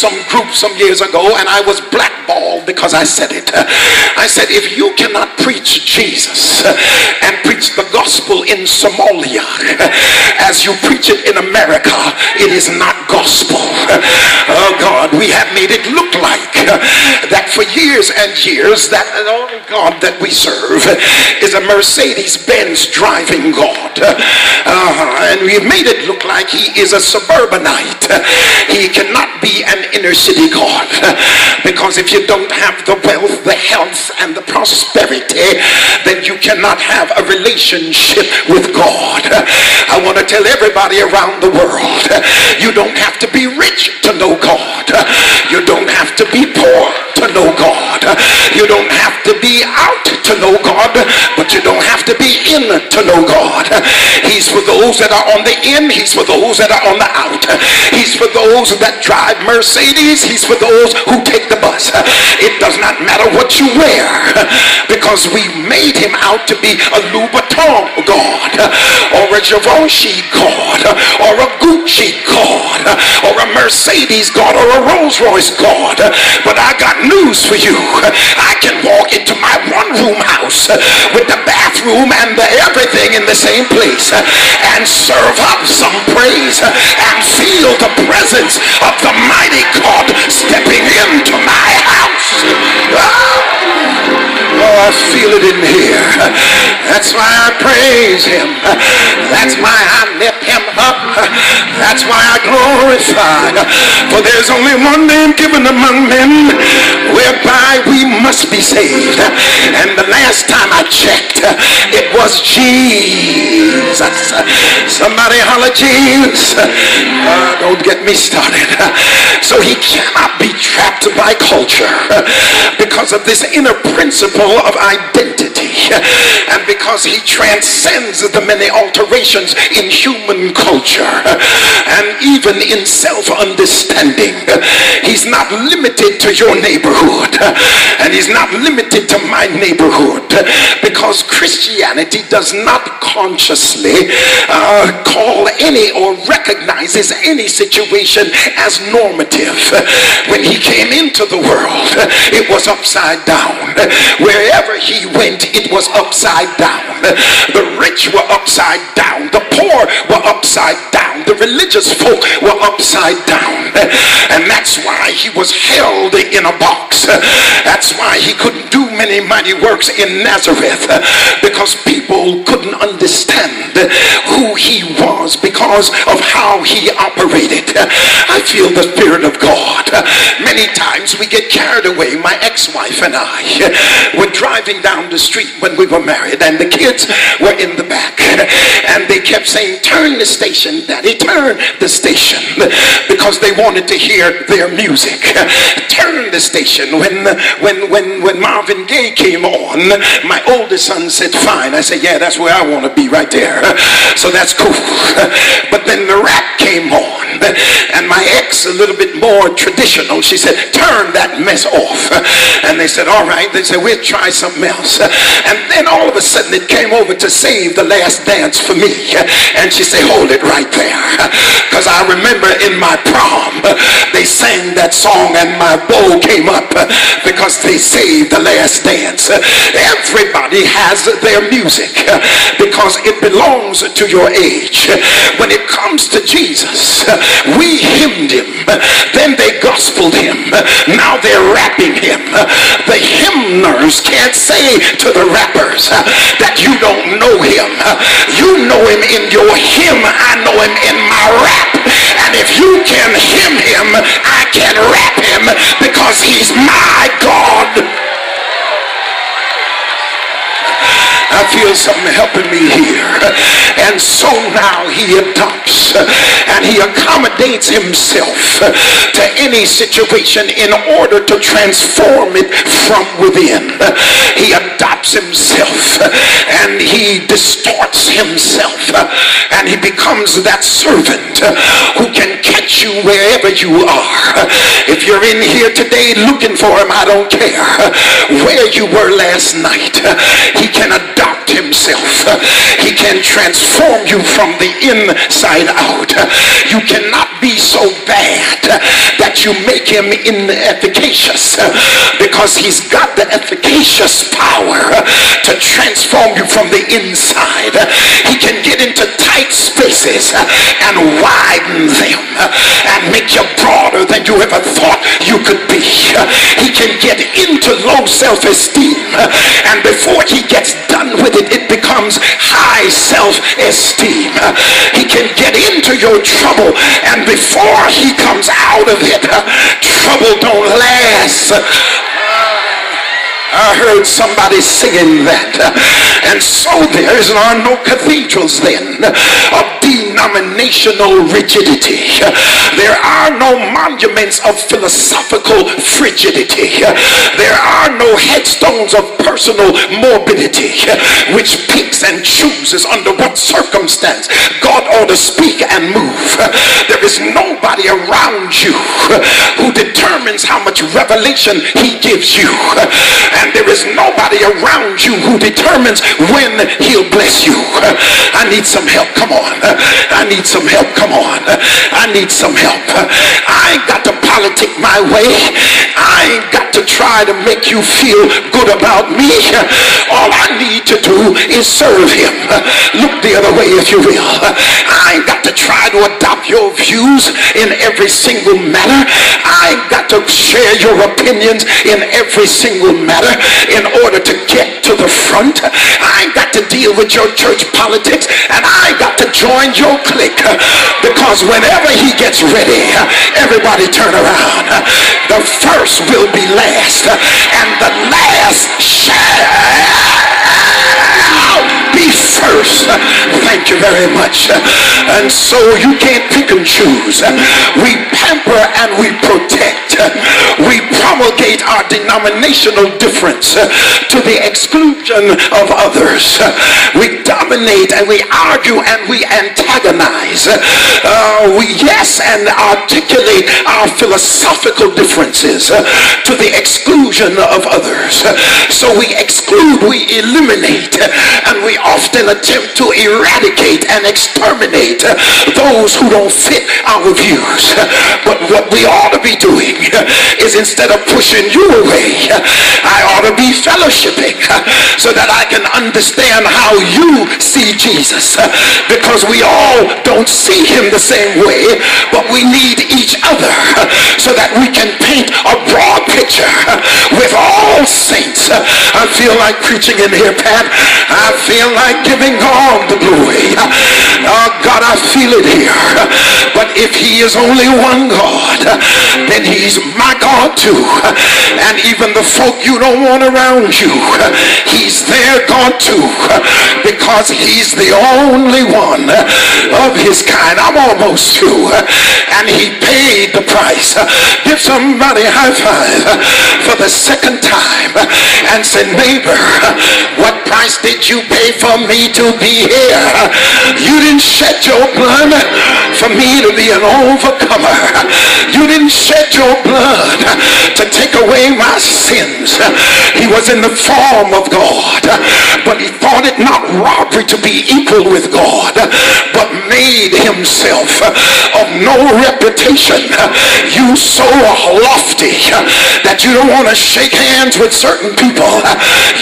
some group some years ago, and I was blackballed because I said it. I said, if you cannot preach Jesus and preach the gospel in Somalia as you preach it in America, it is not gospel. Oh God, we have made it look like that for years and years that only God that we serve is a Mercedes-Benz driving God. And we've made it look like he is a suburbanite. He cannot be an inner city God, because if you don't have the wealth, the health, and the prosperity, then you cannot have a relationship with God. I want to tell everybody around the world, you don't have to be rich to know God. You don't have to be poor to know God. You don't have to be out to know God, but you don't have to be in to know God. He's for those that are on the in. He's for those that are on the out. He's for those that drive Mercedes. He's for those who take the bus. It does not matter what you wear, because we made him out to be a Louboutin God, or a Givenchy God, or a Gucci God, or a Mercedes God, or a Rolls Royce God. But I got news for you. I can walk into my one-room house with the bathroom and the everything in the same place and serve up some praise and feel the presence of the mighty God stepping into my house. Oh, I feel it in here. That's why I praise him. That's why I lift him up. That's why I glorify. For there's only one name given among men whereby we must be saved. And the last time I checked, it was Jesus. Somebody holler Jesus. Don't get me started. So he cannot be trapped by culture because of this inner principle of identity, and because he transcends the many alterations in human culture and even in self-understanding. He's not limited to your neighborhood, and he's not limited to my neighborhood, because Christianity does not consciously call any or recognizes any situation as normative. When he came into the world, it was upside down. Wherever he went, it was upside down. The rich were upside down. The poor were upside down. The religious folk were upside down. And that's why he was held in a box. That's why he couldn't do many mighty works in Nazareth, because people couldn't understand who he was because of how he operated. I feel the Spirit of God. Many times we get carried away. My ex-wife and I were driving down the street when we were married, and the kids were in the back, and they kept saying, turn the station, Daddy, turn the station, because they wanted to hear their music. Turn the station. When Marvin Gaye came on, my oldest son said, fine. I said, yeah, that's where I want to be, right there. So that's cool. But then the rap came on, and my ex, a little bit more traditional, she said, turn that mess off. And they said, all right. They said, we'll try something else. And then all of a sudden it came over to Save the Last Dance for me. And she said, hold it right there. Because I remember in my prom, they sang that song and my bow came up because they saved the last dance. Everybody has their music because it belongs to your age. When it comes to Jesus, we hymned him, then they gospeled him, now they're rapping him. The hymners can't say to the rappers that you don't know him. You know him in your hymn, I know him in my rap. And if you can hymn him, I can rap him, because he's my God. I feel something helping me here. And so now he adopts and he accommodates himself to any situation in order to transform it from within. He adopts himself and he distorts himself, and he becomes that servant who can catch you wherever you are If you're in here today looking for him, I don't care where you were last night. He can adopt himself. He can transform you from the inside out. You cannot be so bad that you make him inefficacious, because he's got the efficacious power to transform you from the inside. He can get into tight spaces and widen them and make you broader than you ever thought you could be. He can get into low self-esteem, and before he gets done with it, it becomes high self-esteem. He can get into your trouble, and before he comes out of it, trouble don't last. I heard somebody singing that. And so there are no cathedrals then of denominational rigidity. There are no monuments of philosophical frigidity. There are no headstones of personal morbidity, which picks and chooses under what circumstance God ought to speak and move. There is nobody around you who determines how much revelation he gives you. And there is nobody around you who determines when he'll bless you. I need some help. Come on. I need some help. Come on. I need some help. I ain't got to politic my way. I ain't got to try to make you feel good about me. All I need to do is serve him. Look the other way if you will. I ain't got to try to adopt your views in every single matter. I ain't got to share your opinions in every single matter in order to get to the front. I ain't got to deal with your church politics, and I ain't got to join your clique, because whenever he gets ready, everybody turn around. The first will be last, and the last shall be first. Thank you very much. And so you can't pick and choose. We pamper and we protect. We promulgate our denominational difference to the exclusion of others. We dominate and we argue and we antagonize. We and articulate our philosophical differences to the exclusion of others. So we exclude, we eliminate, and we often attempt to eradicate and exterminate those who don't fit our views. But what we ought to be doing is, instead of pushing you away, I ought to be fellowshipping so that I can understand how you see Jesus, because we all don't see him the same way, but we need each other so that we can paint a broad picture with all saints. I feel like preaching in here, Pat. I feel like giving God the glory. Oh God, I feel it here. But if he is only one God, then he's my God too. And even the folk you don't want around you, he's their God too, because he's the only one of his kind. I'm almost through. And he paid the price. Give somebody a high five for the second time and say, neighbor, what price did you pay for me to be here? You didn't shed your blood for me to be an overcomer. You didn't shed your blood to take away my sins. He was in the form of God, but he thought it not robbery to be equal with God, but made himself of no reputation. You so lofty that you don't want to shake hands with certain people.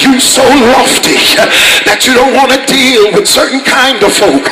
You so lofty that you don't want to deal with certain kind of folk.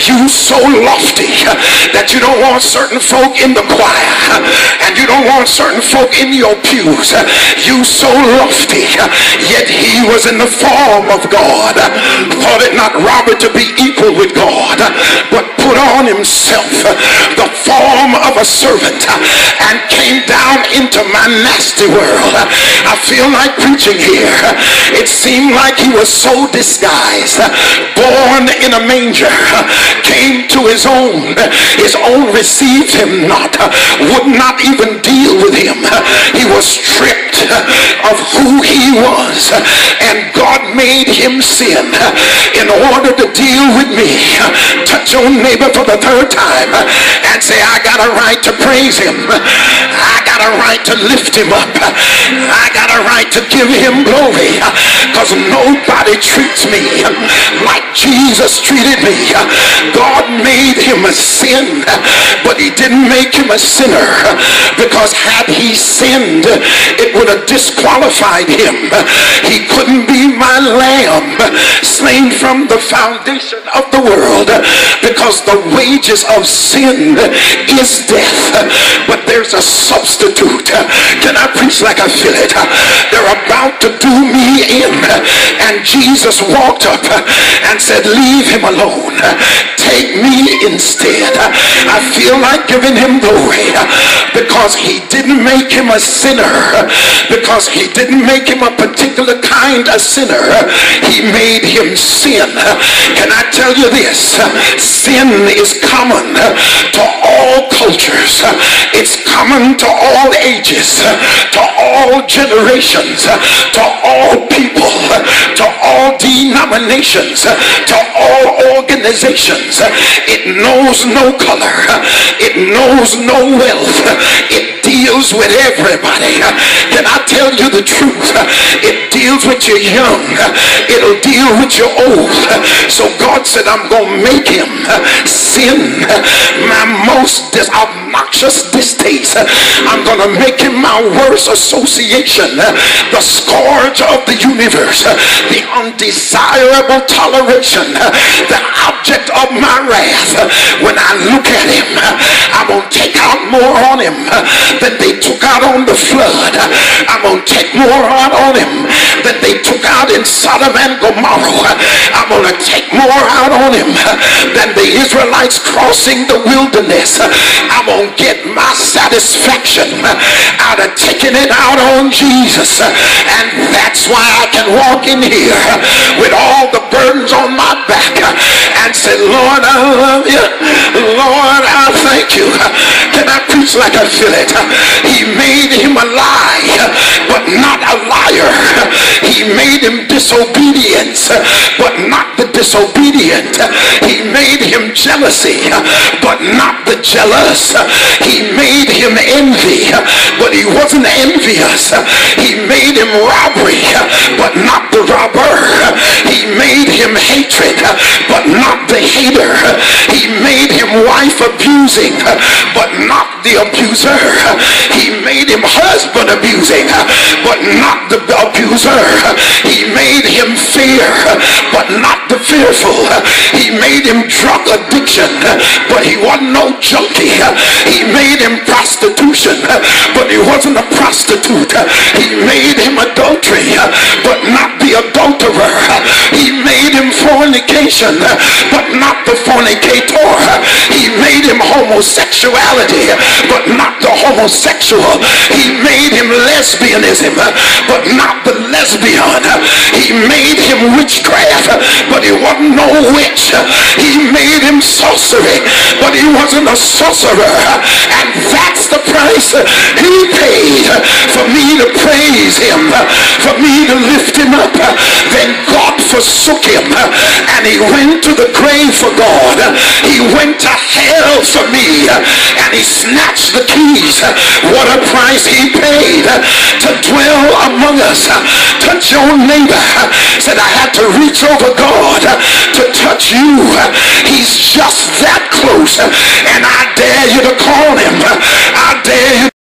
You so lofty that you don't want certain folk in the choir, and you don't want certain folk in your pews. You so lofty, yet he was in the form of God, thought it not robbery to be equal with God, but put on himself the form of a servant and came down into my nasty world. I feel like preaching here. It seemed like he was so disguised, born in a manger, came to his own received him not, would not even deal with him. He was stripped of who he was, and God made him sin in order to deal with me. Touch your neighbor for the third time and say, I got a right to praise him. I got a right to lift him up. I got a right to give him glory, because nobody treats me like Jesus treated me. God made him a sin, but he didn't make him a sinner, because had he sinned, it would have disqualified him. He couldn't be my lamb slain from the foundation of the world, because the wages of sin is death, but there's a substitute. Can I preach like I feel it? They're about to do me in, and Jesus walked up and said, leave him alone, take me instead. I feel like giving him glory, because he didn't make him a sinner, because he didn't make him a particular kind of sinner. He made him sin. Can I tell you this? Sin is common to all cultures. It's common to all ages, to all generations, to all people, to all denominations, to all organizations. It knows no color. It knows no wealth. It deals with everybody. Can I tell you the truth? It deals with your young. It'll deal with your old. So God said, I'm going to make him sin, my most obnoxious distaste. I'm going to make him my worst association, the scourge of the universe, the undesirable toleration, the object of my wrath. When I look at him, I'm going to take out more on him than they took out on the flood. I'm going to take more out on him than they took out in Sodom and Gomorrah. I'm going to take more out on him than the Israelites crossing the wilderness. I'm going to get my satisfaction out of taking it out on Jesus. And that's why I can walk in here with all the burdens on my back and say, Lord, I love you. Lord, I thank you. Can I preach like I feel it? He made him a lie, but not a liar. He made him disobedient, but not the disobedient. He made him jealousy, but not the jealous. He made him envy, but he wasn't envious. He made him robbery, but not the robber. He made him hatred, but not the hater. He made him wife abusing, but not the abuser. He made him husband abusing, but not the abuser. He made him fear, but not the fearful. He made him drug addiction, but he wasn't no junkie. He made him prostitution, but he wasn't a prostitute. He made him adultery, but not the adulterer. He made him fornication, but not the fornicator. He made him homosexuality, but not the homosexual. He made him lesbianism, but not the lesbian. He made him witchcraft, but he wasn't no witch. He made him sorcery, but he wasn't a sorcerer. And that's the price he paid for me to praise him, for me to lift him up. Then God forsook him, and he went to the grave for God. He went to hell for me, and he snatched the keys. What a price he paid to dwell among us. Touch your neighbor. Said, I had to reach over God to touch you. He's just that close, and I dare you to call him. I dare you